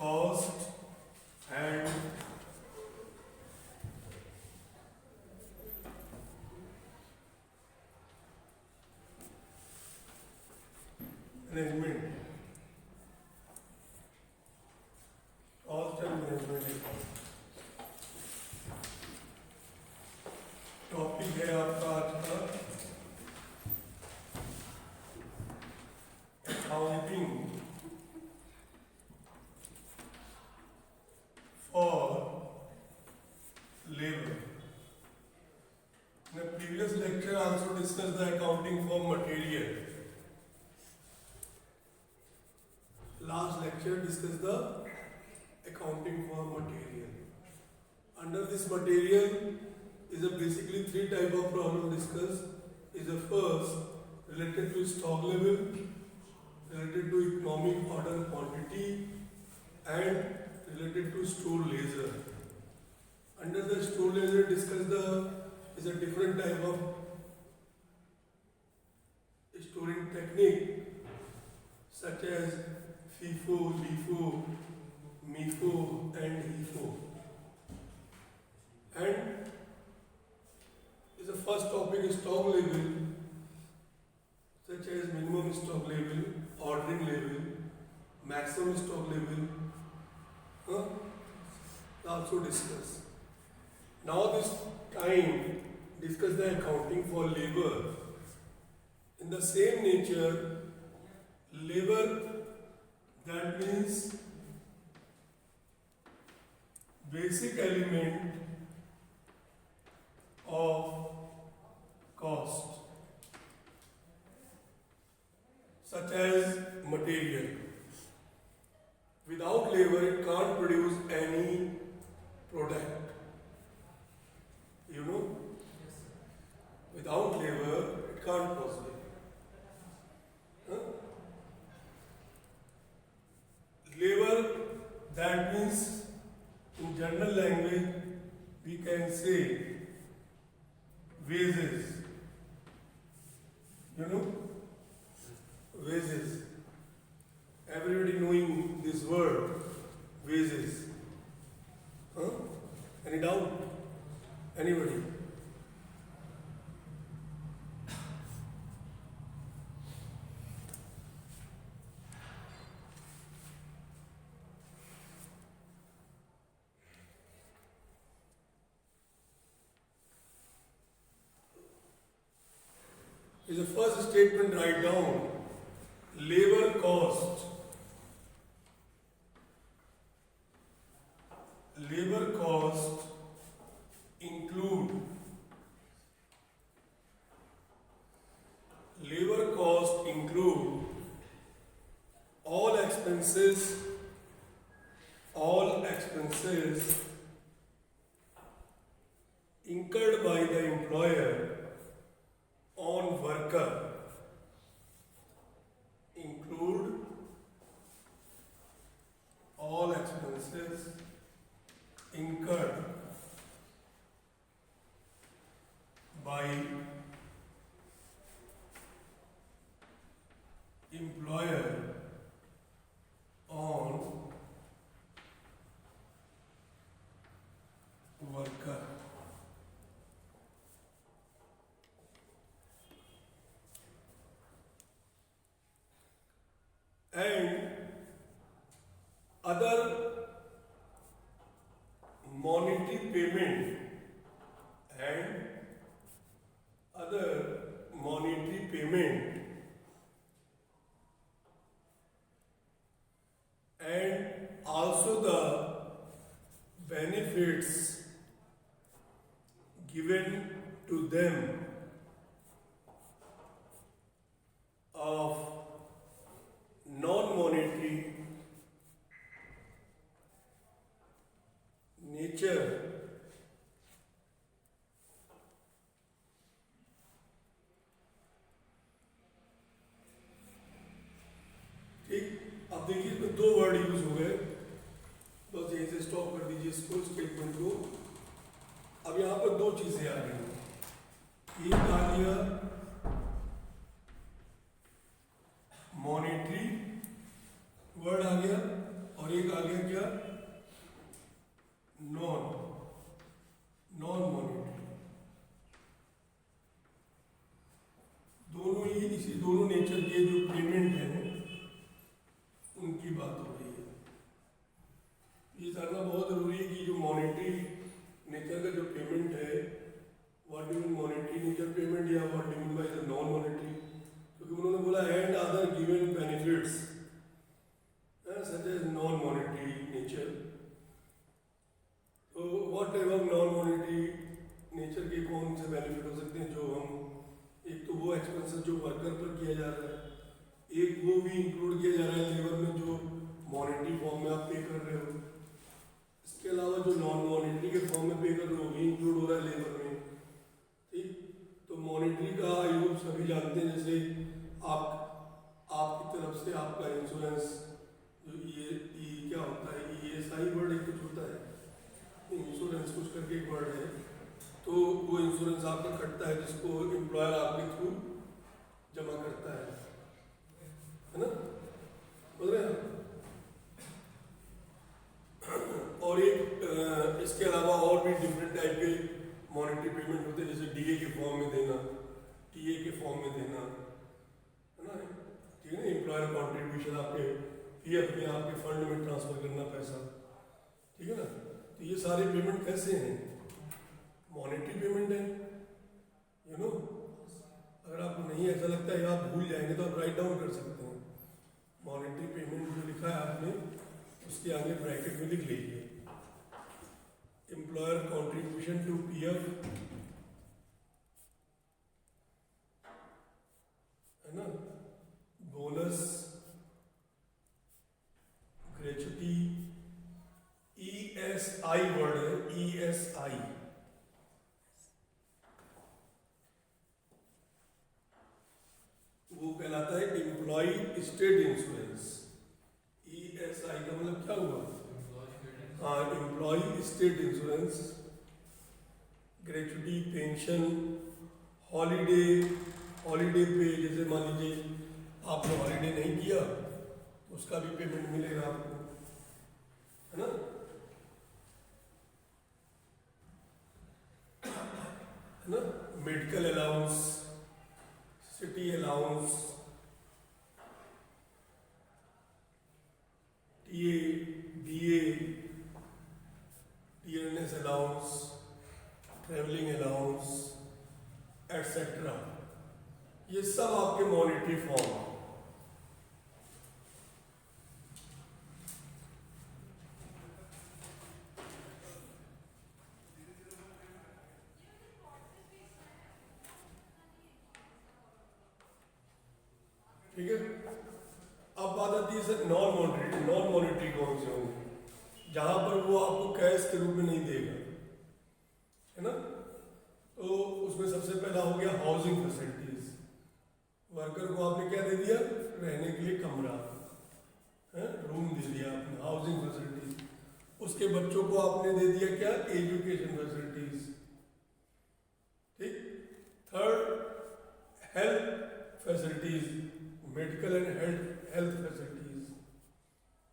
cost and management. Cost and management topic है आपका आज का accounting for labor. In the previous lecture, I also discussed the accounting for material. Last lecture discussed the accounting for material. Under this material is a basically three type of problem discussed. Is the first related to stock level, related to economic order quantity, and related to store ledger. Under the store ledger discussed is a different type of storing technique such as FIFO, LIFO, MIFO and HIFO. And is the first topic is stock level such as minimum stock level, ordering level, maximum stock level, also discuss. Now this time discuss the accounting for labor. In the same nature, labor, that means basic element of cost such as material. Without labor it can't produce any product. You know, without labor it can't possible. Labor, that means in general language we can say wages. You know, wages. Everybody knowing this word, wages. Any doubt? Anybody? Is the first statement write down labor cost. Labor cost include all expenses incurred by the employer on worker. Include all expenses incurred by employer on worker. And other monetary payment and also the benefits given to them of non-monetary nature ठीक। अब देखिए इसमें दो word use हो गए, बस यहीं से स्टॉप कर दीजिए इसको, स्टेटमेंट को। अब यहाँ पर दो चीजें आ गई, एक आ गया मॉनेटरी वर्ड आ गया और और एक आ गया क्या, नॉन मॉनिटरी। दोनों ही इसी दोनों नेचर के जो पेमेंट है उनकी बात हो रही है। ये जानना बहुत जरूरी है कि जो मॉनेटरी नेचर का जो पेमेंट है, what do mean monetary nature payment या what do mean by the non monetary, क्योंकि उन्होंने बोला and other given benefits such as non monetary nature. तो what type of non monetary nature के कौन से बेनिफिट हो सकते हैं जो हम, एक तो वो एक्सपेंसेस जो वर्कर पर किया जा रहा है, एक वो भी इंक्लूड किया जा रहा है लेबर में जो मॉनेटरी फॉर्म में आप पे कर रहे हो, इसके अलावा जो नॉन मॉनेटरी के फॉर्म में पे कर रहे हो भी इंक्लूड हो रहा है लेबर में। ठीक, तो मॉनेटरी का आई होप सभी जानते हैं, जैसे आपकी तरफ से आपका इंश्योरेंस जो क्या होता है, ESI वर्ड एक कुछ होता है, इंश्योरेंस कुछ करके एक वर्ड है, तो वो इंश्योरेंस आपका कटता है जिसको एम्प्लॉयर आपके थ्रू जमा करता है ना, बोल रहे हैं। और एक इसके अलावा और भी डिफरेंट टाइप के मॉनेटरी पेमेंट होते हैं, जैसे DA के फॉर्म में देना, TA के फॉर्म में देना, है ना, ठीक है ना, एम्प्लॉयर कॉन्ट्रीब्यूशन आपके PF में आपके फंड में ट्रांसफर करना पैसा, ठीक है ना। तो ये सारे पेमेंट कैसे हैं, मॉनेटरी पेमेंट है, यू नो। अगर आपको नहीं ऐसा लगता है या आप भूल जाएंगे तो आप राइट डाउन कर सकते हैं, मॉनेटरी पेमेंट जो लिखा है आपने उसके आगे ब्रैकेट में लिख लीजिए, एम्प्लॉयर कॉन्ट्रीब्यूशन टू PF, है ना, बोनस, ग्रेचुटी, ESI वर्ड है, ESI, वो कहलाता है एम्प्लॉय स्टेट इंश्योरेंस। ESI का मतलब क्या हुआ, हाँ, employ state insurance, gratuity, pension, holiday pay, जैसे मान लीजिए आपने हॉलीडे नहीं किया तो उसका भी पेमेंट मिलेगा आपको, है ना, है ना, medical allowance, city allowance, TA, DA, dearness allowance, travelling allowance, etcetera, ये सब आपके मॉनेटरी फॉर्म है। ठीक है, अब बात आती है सर नॉन मॉनेटरी कौन से होंगे, जहां पर वो आपको कैश के रूप में नहीं देगा, है ना। तो उसमें सबसे पहला हो गया हाउसिंग फैसिलिटीज, वर्कर को आपने क्या दे दिया, रहने के लिए कमरा है, रूम दे दिया आपने, हाउसिंग फैसिलिटीज। उसके बच्चों को आपने दे दिया क्या, एजुकेशन फैसिलिटीज। ठीक, third health facilities, medical and health facilities.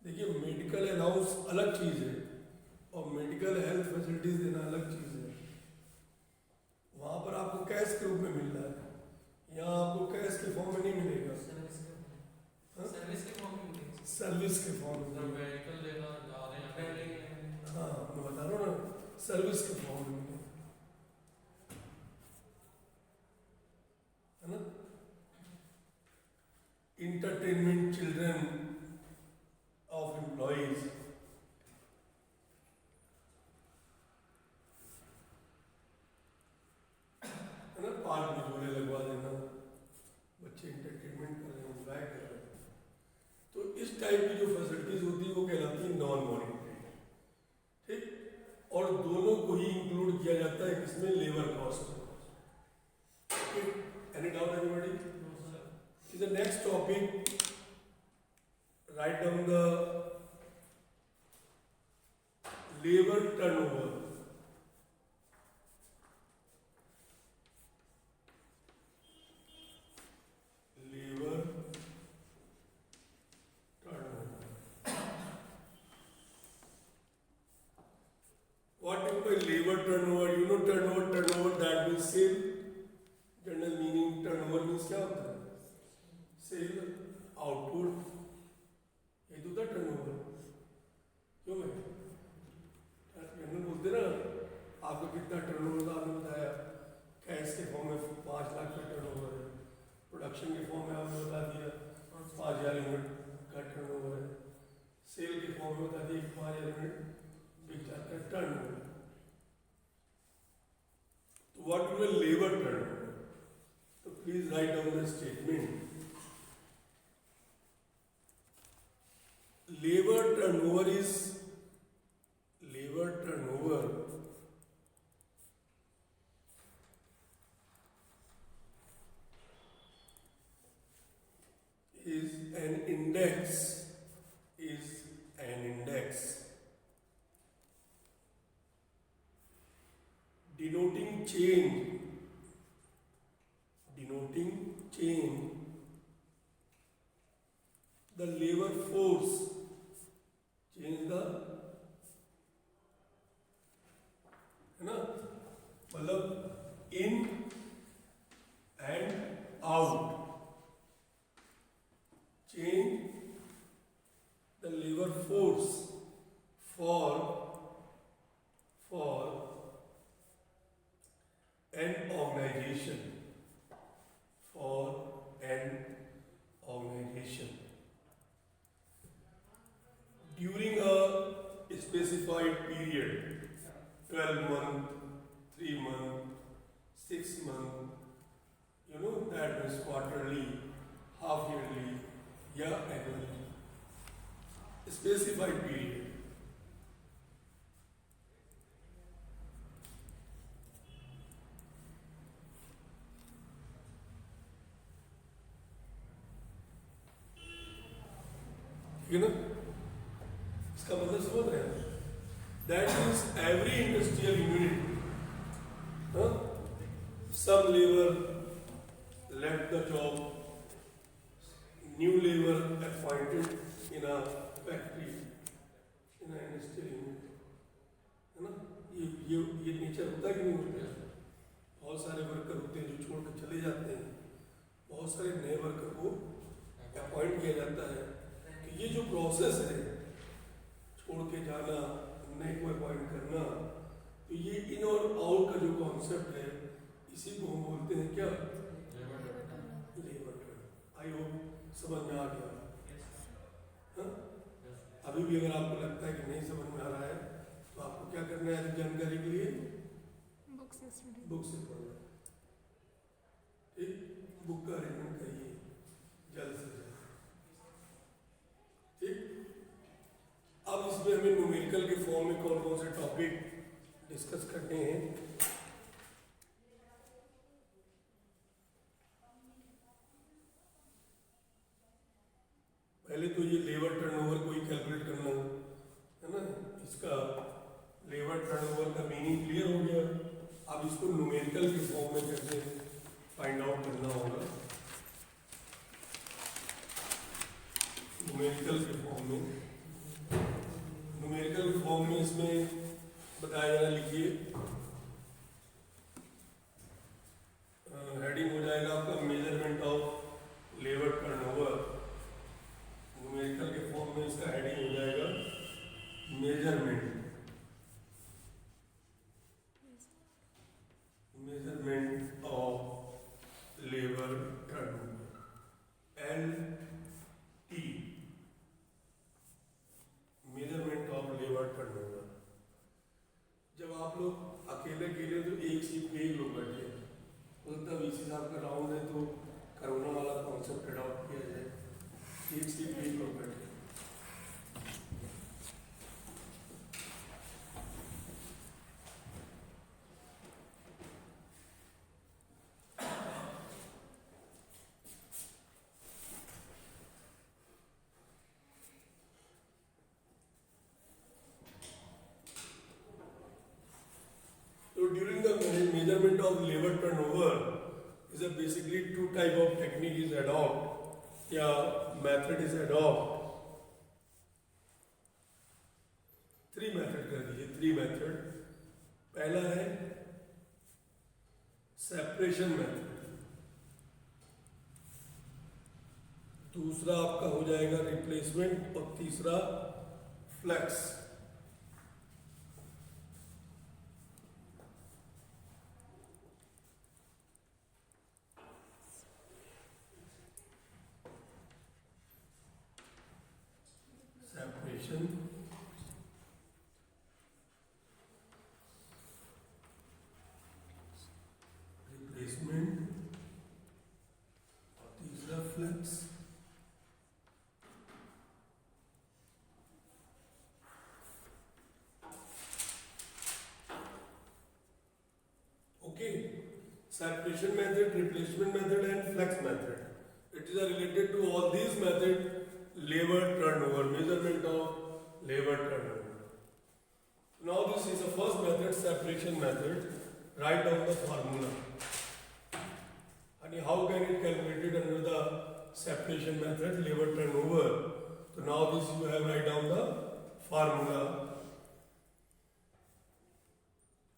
देखिए मेडिकल अलाउंस अलग चीज है और मेडिकल हेल्थ फैसिलिटीज देना अलग चीज है। वहां पर आपको कैश के रूप में मिल रहा है, यहाँ आपको कैश के फॉर्म में नहीं मिलेगा, सर्विस के फॉर्म में, हाँ मैं बता रहा हूँ ना, सर्विस के फॉर्म में मिलेगा, है ना। इंटरटेनमेंट चिल्ड्रन ऑफ एम्प्लॉइज, है ना, पार्क में झूले लगवा देना, बच्चे इंटरटेनमेंट कर रहे हैं, एंजॉय कर रहे हैं। तो इस टाइप की जो फैसिलिटीज होती है वो कहलाती है नॉन मॉनेटरी। ठीक, और दोनों को ही इंक्लूड किया जाता है किसमें, लेबर कॉस्ट में। Any doubt anybody? Is the next topic, right down the labour turnover. Labour turnover, turnover, you know turnover that means sale. General meaning turnover means क्या होता है? Sale, output. ये तो था turnover. क्यों है? जनरल बोलते ना आपका कितना टर्नओवर था आपने बताया कैश के फॉर्म में 5 लाख का टर्नओवर है, प्रोडक्शन के फॉर्म में आपने बता दिया 5,000 यूनिट का टर्नओवर है, सेल के फॉर्म में बता दिया 5,000 यूनिट बिक जाता है टर्नओवर। तो व्हाट विल लेबर टर्नओवर? तो please right down the statement. Labour turnover is an index denoting change the labor force, change the, है ना, मतलब in and out, change the labor force for an organization, during a specified period, 12 month, 3 month, 6 month, you know, that means quarterly, half yearly, या annually, specified period. ठीक है ना, इसका मतलब समझ रहे हैं? That means every industrial unit, some labor left the job, new labor appointed in a factory, in an industrial unit, है ना? ये नेचर होता है कि नहीं होता है? बहुत सारे वर्कर होते हैं जो छोड़ कर चले जाते हैं, बहुत सारे नए वर्कर को अपॉइंट किया जाता है। तो ये जो प्रोसेस है, छोड़ के जाना, नए को अपॉइंट करना, तो ये इन और आउट का जो कॉन्सेप्ट है, इसी को हम बोलते हैं क्या? Labour turn. आई होप समझ में आ गया। हाँ? अभी भी अगर आपको लगता है कि नहीं समझ में आ रहा है तो आपको क्या करना है जानकारी के लिए? बुक से पढ़ना। ठीक, बुक का अरेंजमेंट करिए जल्द से जल्द। ठीक, अब इसमें हमें न्यूमेरिकल के फॉर्म में कौन कौन से टॉपिक डिस्कस करने हैं। पहले तो ये लेबर टर्नओवर को ही कैलकुलेट करना है ना, इसका लेबर टर्नओवर का मीनिंग क्लियर हो गया। अब इसको न्यूमेरिकल के फॉर्म में कैसे फाइंड आउट करना होगा। न्यूमेरिकल के फॉर्म में इसमें बताया जा रहा, लिखिए, हेडिंग हो जाएगा आपका measurement of labour turnover. Numerical के फॉर्म में इसका हेडिंग हो जाएगा measurement of labour turnover, LT, measurement of labour turnover. जब आप लोग अकेले तो एक सीट पे एक लोग बैठे हैं, मतलब इसी हिसाब का राउंड है तो कोरोना वाला कॉन्सेप्ट अडॉप्ट किया जाए, एक सीट पे एक लोग बैठे। During the measurement of labor turnover is a basically two type of technique is adopt या method is adopt, three method कर दीजिए, three method। पहला है सेपरेशन मेथड, दूसरा आपका हो जाएगा रिप्लेसमेंट और तीसरा फ्लेक्स। सेपरेशन, रिप्लेसमेंट और तीसरा flex. Okay, separation method, replacement method and flex method. It is related to all these methods, labor turnover, measurement of labor turnover. Now this is the first method, separation method. Write down the formula. And how can it calculated under the separation method, labor turnover? So now this you have write down the formula.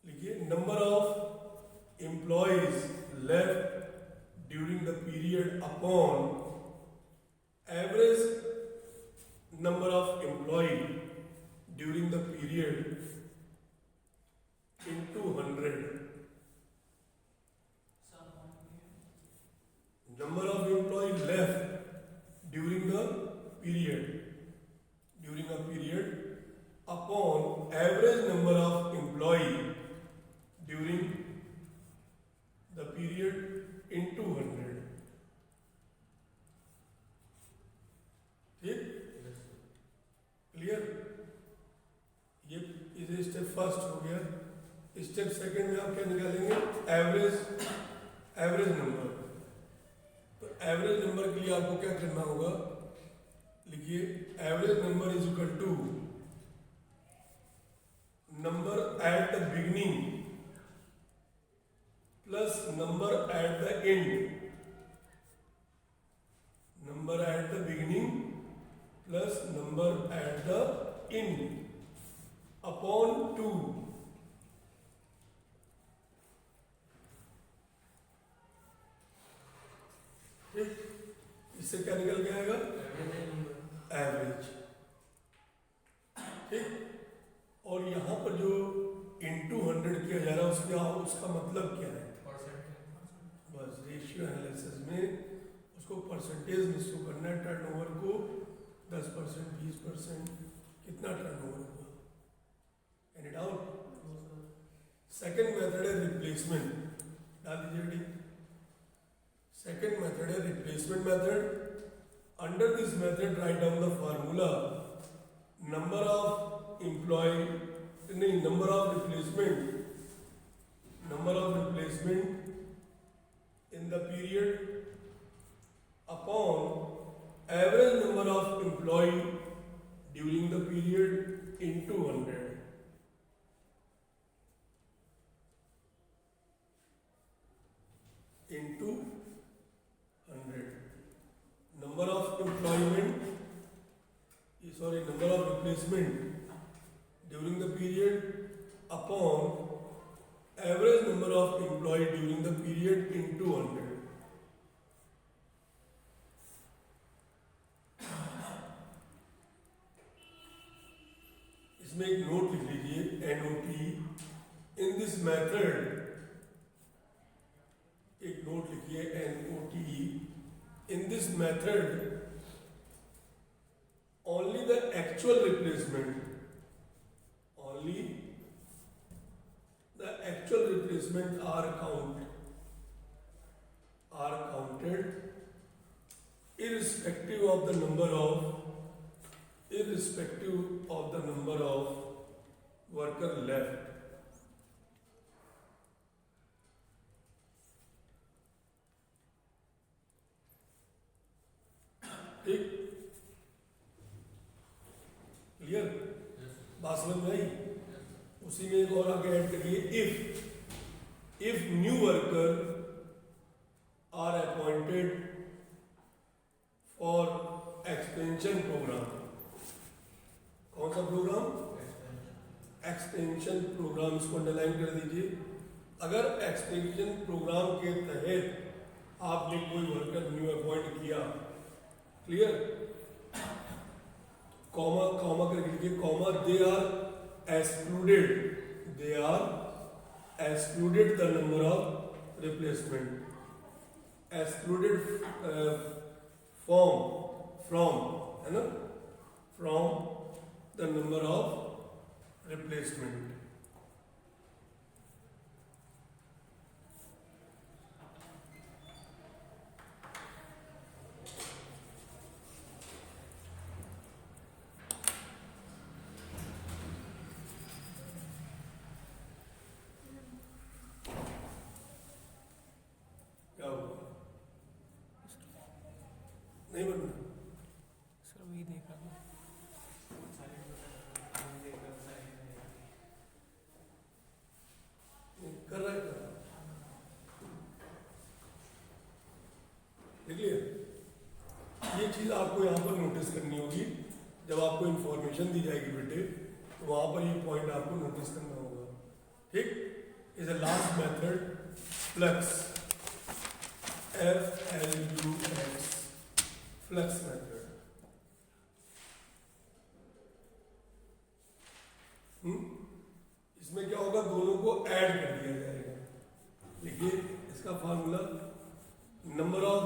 लिखिए, number of employees left during the period upon average number of employee during the period into 100. Number of employees left during a period upon average number of employee during the period into 100. ठीक, clear? ये इसे step first हो गया। Step second में आप क्या निकालेंगे? Average number. तो एवरेज नंबर के लिए आपको क्या करना होगा? लिखिए, average number is equal to number at the beginning plus number at the end. Number at the beginning plus number at the end upon 2. ठीक, इससे क्या निकल के आएगा? एवरेज। ठीक, और यहां पर जो into 100 किया जा रहा है उसका मतलब क्या है? बस रेशियो एनालिसिस में उसको परसेंटेज में शो करना है। टर्नओवर को 10%, 20%, कितना टर्नओवर हुआ? Any doubt? सेकंड मेथड है रिप्लेसमेंट। डाल दीजिए। सेकंड मेथड है replacement method. Under this method write down the formula. Number of employ नहीं, number of replacement in the period upon average number of employee during the period into 100. Into 100. Number of replacement during the period upon average number of employee during the period into 100. इसमें एक note लिख लीजिए, NOT। In this method एक note लिखिए, NOT। In this method only the actual replacement are counted irrespective of the number of worker left. ठीक, clear? बात समझ में आई? उसी में एक और आगे ऐड करिए, if new worker are appointed for expansion program। कौन सा प्रोग्राम? एक्सटेंशन प्रोग्राम, इसको अंडरलाइन कर दीजिए। अगर एक्सटेंशन प्रोग्राम के तहत आपने कोई वर्कर न्यू अपॉइंट किया, क्लियर, कॉमा कॉमा करके लिखिए, comma they are excluded the number of replacement, excluded from, है ना, from the number of replacement. क्या हुआ? नहीं बनना सर वही देख रहा था। कर रहा है, देख लिया। ये चीज आपको यहाँ पर नोटिस करनी होगी, जब आपको इंफॉर्मेशन दी जाएगी बेटे, तो वहां पर ये पॉइंट आपको नोटिस करना होगा, ठीक। Is a last method flux, FLUX, flux method. इसमें क्या होगा, दोनों को ऐड कर दिया जाएगा। देखिए इसका formula, number of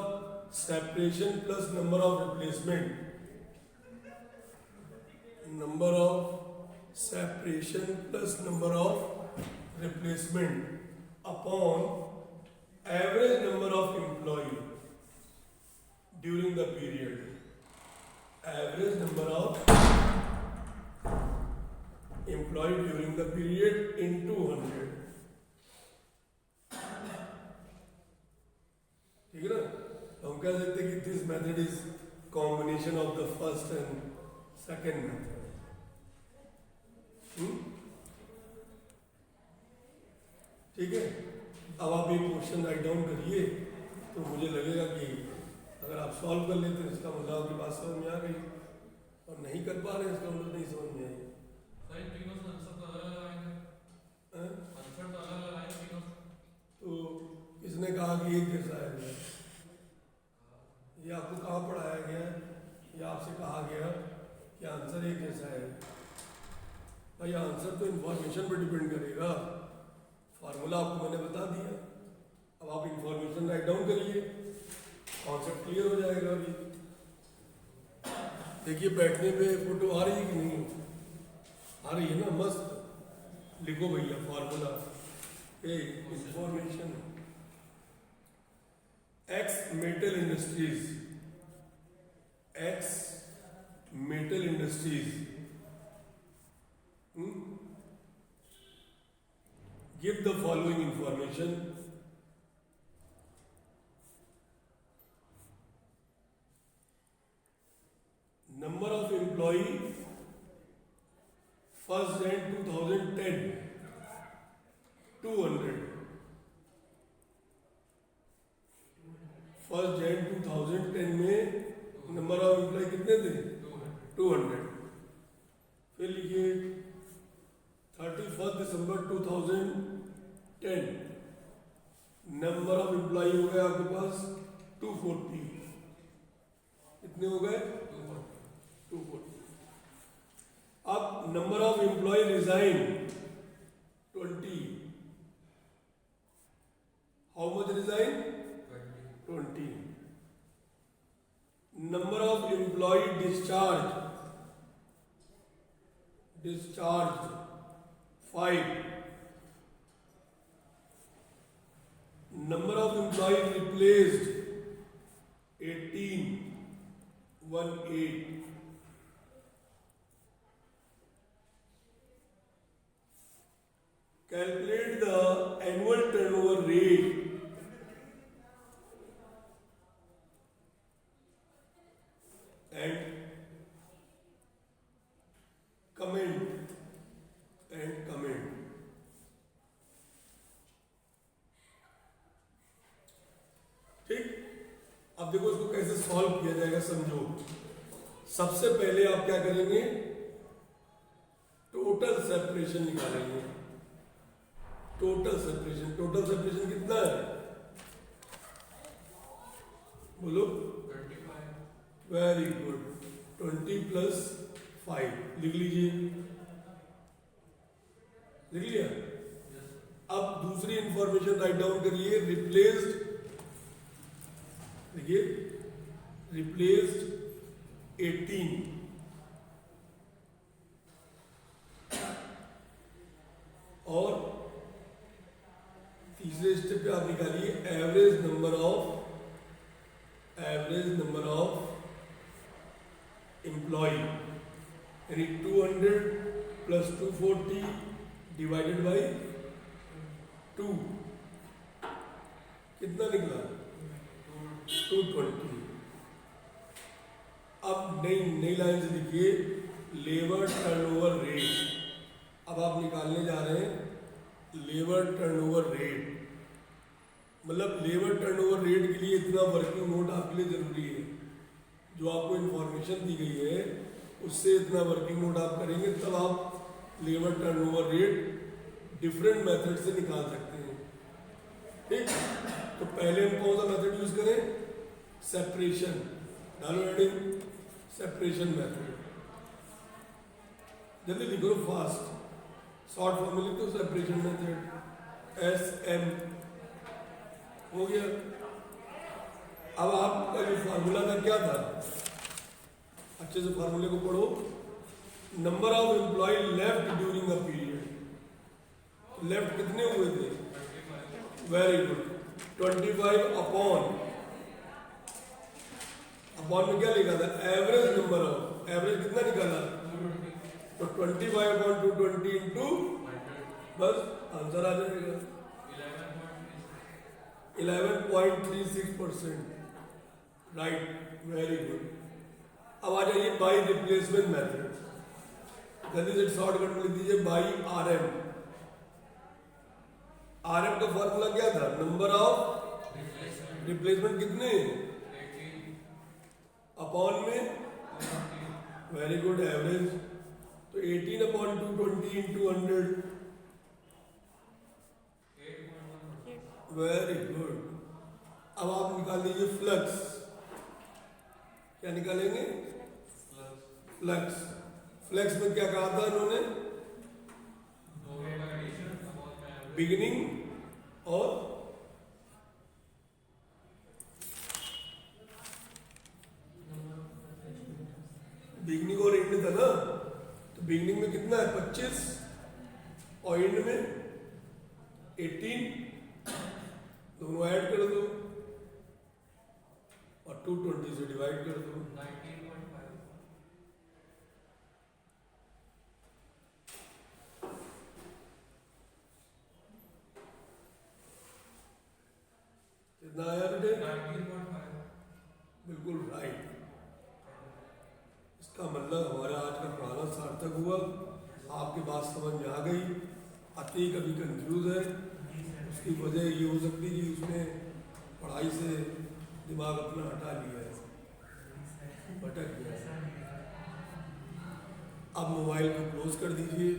separation plus number of replacement, number of separation plus number of replacement upon average number of employ during the period, average number of employ during the period into 100, ठीक है ना। तो हम कह सकते हैं कि this method is combination of the first and second method. ठीक है, अब आप एक क्वेश्चन राइट डाउन करिए, तो मुझे लगेगा कि अगर आप सॉल्व कर लेते हैं इसका मतलब आपकी बात समझ में आ गई, और नहीं कर पा रहे हैं इसका मतलब नहीं समझ में आई। तो किसने कहा कि एक जैसा है? ये आपको कहाँ पढ़ाया गया है, या आपसे कहा गया कि आंसर एक जैसा है? भाई आंसर तो इंफॉर्मेशन पर डिपेंड करेगा। फार्मूला आपको मैंने बता दिया, अब आप इंफॉर्मेशन राइट डाउन करिए, कॉन्सेप्ट क्लियर हो जाएगा। अभी देखिए बैठने पे फोटो आ रही है कि नहीं आ रही है ना, मस्त लिखो भैया formula, information, x metal industries, x metal industries give the following information. Number of employee 1st Jan 2010 200, 1st Jan 2010 में नंबर ऑफ एम्प्लॉय कितने थे? 200। फिर लिखिए 31 दिसंबर 2010 नंबर ऑफ एम्प्लॉय हो गए आपके पास 240। कितने हो गए? 240। अब number of employ resign 20। How much resign? 20। Number of employ discharge 5। Number of employees replaced 18, 18। Calculate the annual turnover rate and comment। ठीक, अब देखो इसको कैसे सॉल्व किया जाएगा, समझो। सबसे पहले आप क्या करेंगे, टोटल सेपरेशन निकालेंगे। टोटल सेपरेशन कितना है बोलो? 25। वेरी गुड, 20 + 5 लिख लीजिए। लिख लिया? अब दूसरी इंफॉर्मेशन राइट डाउन करिए। रिप्लेस्ड, देखिए रिप्लेस्ड 18 और तीसरे स्टेप पे आप निकालिए एवरेज नंबर ऑफ एम्प्लॉय, यानी 200 + 240 डिवाइडेड बाई 2 कितना निकला? 220। अब नई लाइन से लिखिए लेबर टर्नओवर रेट। अब आप निकालने जा रहे हैं लेबर टर्नओवर रेट, मतलब लेबर टर्नओवर रेट के लिए इतना वर्किंग नोट आपके लिए जरूरी है। जो आपको इंफॉर्मेशन दी गई है उससे इतना वर्किंग नोट आप करेंगे, तब आप labour turnover rate different method से निकाल सकते हैं। ठीक, तो पहले हम कौन सा मेथड यूज करें? सेपरेशन। डालो हेडिंग सेपरेशन मेथड। जल्दी लिखो फास्ट, शॉर्ट फॉर्म में लिख दो सेपरेशन मेथड SM। हो गया। अब आपका जो फार्मूला था क्या था? अच्छे से फार्मूले को पढ़ो। Number of employ left during a period. Left कितने हुए थे? वेरी गुड, 25 अपॉन में क्या लिखा था? एवरेज नंबर ऑफ, एवरेज कितना निकाला? तो 25 अपॉन 220 इंटू, बस आंसर आ जाएगा 11.36%। Right, very good. अब आ जाइए बाई रिप्लेसमेंट मेथड। जल्दी से शॉर्टकट में लिख दीजिए बाई RM। RM का फॉर्मूला क्या था? नंबर ऑफ रिप्लेसमेंट कितने? अपॉन में, वेरी गुड, एवरेज। तो 18 अपॉन 220 इंटू 100, वेरी गुड। अब आप निकाल लीजिए फ्लक्स। क्या निकालेंगे? फ्लक्स। फ्लक्स में क्या कहा था इन्होंने? बिगिनिंग और एंड था ना। तो बिगिनिंग में कितना है? 25 और एंड में 18, दोनों ऐड कर दो और 220 से डिवाइड कर दो। 19.5। कितना आया बेटे? 19.5। बिल्कुल राइट। इसका मतलब हमारा आज का पढ़ाना सार्थक हुआ। आपकी बात समझ में आ गई। अति कभी कंफ्यूज है, उसकी वजह ये हो सकती है कि उसने पढ़ाई से दिमाग अपना हटा लिया है, भटक गया है। अब मोबाइल को क्लोज कर दीजिए।